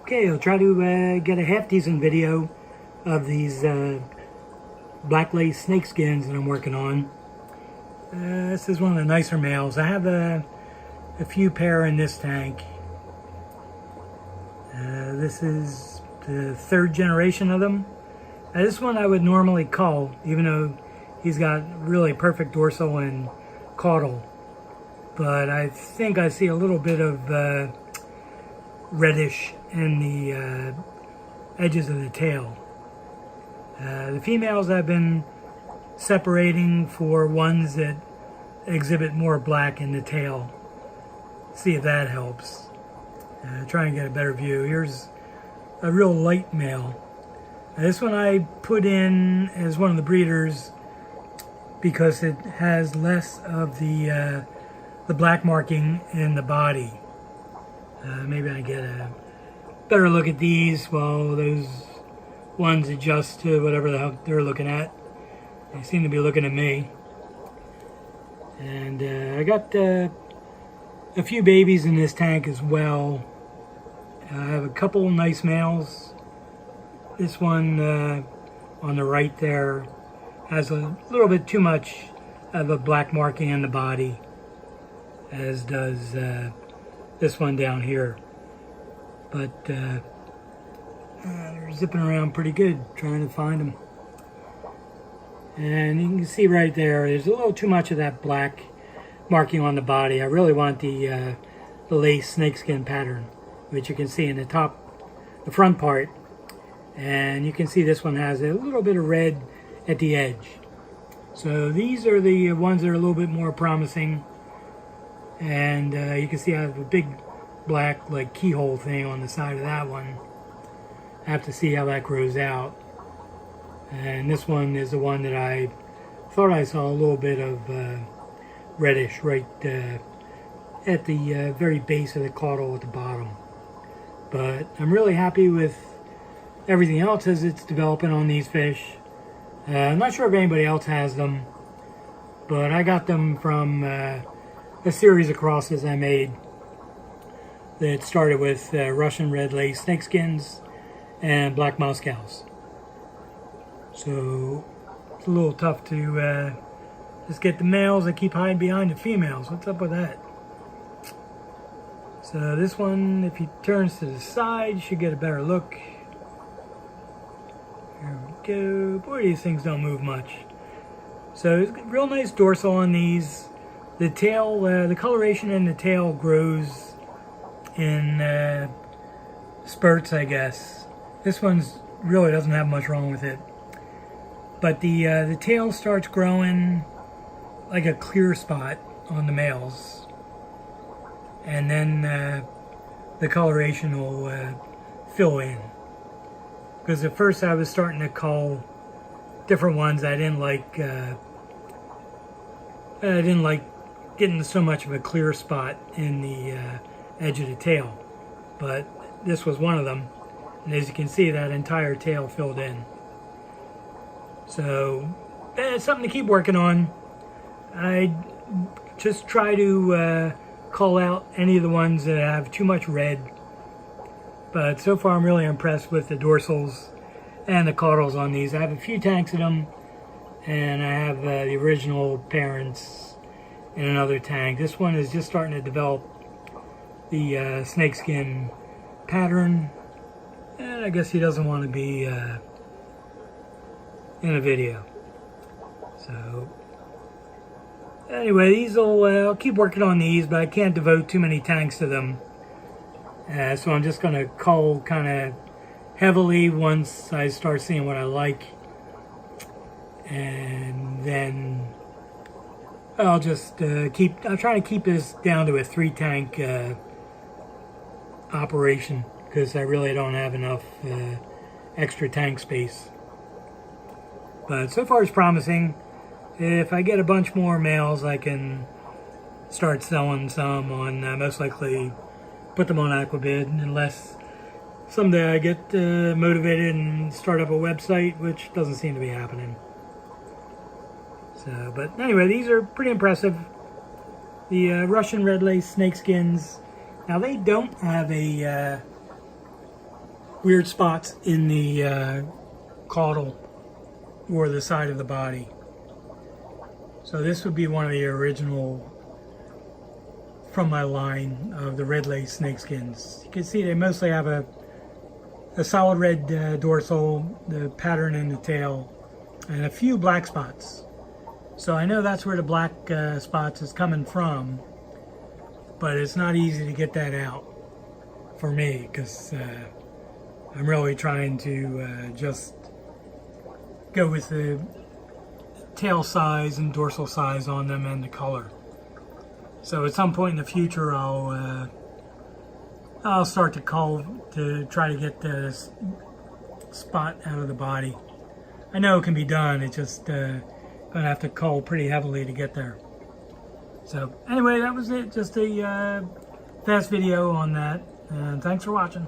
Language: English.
Okay, I'll try to get a half-decent video of these Black Lace Snakeskins that I'm working on. This is one of the nicer males. I have a few pair in this tank. This is the third generation of them. This one I would normally cull, even though he's got really perfect dorsal and caudal. But I think I see a little bit of reddish in the edges of the tail. The females I've been separating for ones that exhibit more black in the tail. See if that helps. Try and get a better view. Here's a real light male. This one I put in as one of the breeders because it has less of the black marking in the body. Maybe I get a better look at these while those ones adjust to whatever the hell they're looking at. They seem to be looking at me. And I got a few babies in this tank as well. I have a couple nice males. This one on the right there has a little bit too much of a black marking in the body, as does this one down here. But they're zipping around pretty good trying to find them. And you can see right there's a little too much of that black marking on the body. I really want the lace snakeskin pattern, which you can see in the front part. And you can see this one has a little bit of red at the edge. So these are the ones that are a little bit more promising. And you can see I have a big black like keyhole thing on the side of that one. I have to see how that grows out. And this one is the one that I thought I saw a little bit of reddish right at the very base of the caudal at the bottom. But I'm really happy with everything else as it's developing on these fish. I'm not sure if anybody else has them, but I got them from a series of crosses I made that started with Russian red lace snakeskins and black Moscows. So it's a little tough to just get the males. I keep hiding behind the females. What's up with that? So this one, if he turns to the side, you should get a better look. There we go. Boy, these things don't move much. So it's real nice dorsal on these. The tail, the coloration in the tail grows in spurts, I guess. This one's really doesn't have much wrong with it. But the tail starts growing like a clear spot on the males. And then the coloration will fill in. Because at first I was starting to cull different ones. I didn't like getting so much of a clear spot in the edge of the tail. But this was one of them. And as you can see, that entire tail filled in. So it's something to keep working on. I just try to call out any of the ones that have too much red. But so far I'm really impressed with the dorsals and the caudals on these. I have a few tanks of them, and I have the original parents in another tank. This one is just starting to develop the snakeskin pattern, and I guess he doesn't want to be in a video. So anyway, these will I'll keep working on these, but I can't devote too many tanks to them. So I'm just going to cull kind of heavily once I start seeing what I like. And then I'll just I'll try to keep this down to a 3-tank operation, because I really don't have enough extra tank space. But so far it's promising. If I get a bunch more males, I can start selling some on most likely put them on Aquabid, unless someday I get motivated and start up a website, which doesn't seem to be happening. So, but anyway, these are pretty impressive. The Russian red lace snakeskins. Now they don't have a weird spots in the caudal or the side of the body. So this would be one of the original from my line of the red lace snakeskins. You can see they mostly have a solid red dorsal, the pattern in the tail, and a few black spots. So I know that's where the black spots is coming from, but it's not easy to get that out for me, because I'm really trying to just go with the tail size and dorsal size on them and the color. So at some point in the future, I'll start to cull to try to get this spot out of the body. I know it can be done. It's just gonna have to cull pretty heavily to get there. So anyway, that was it. Just a fast video on that. And thanks for watching.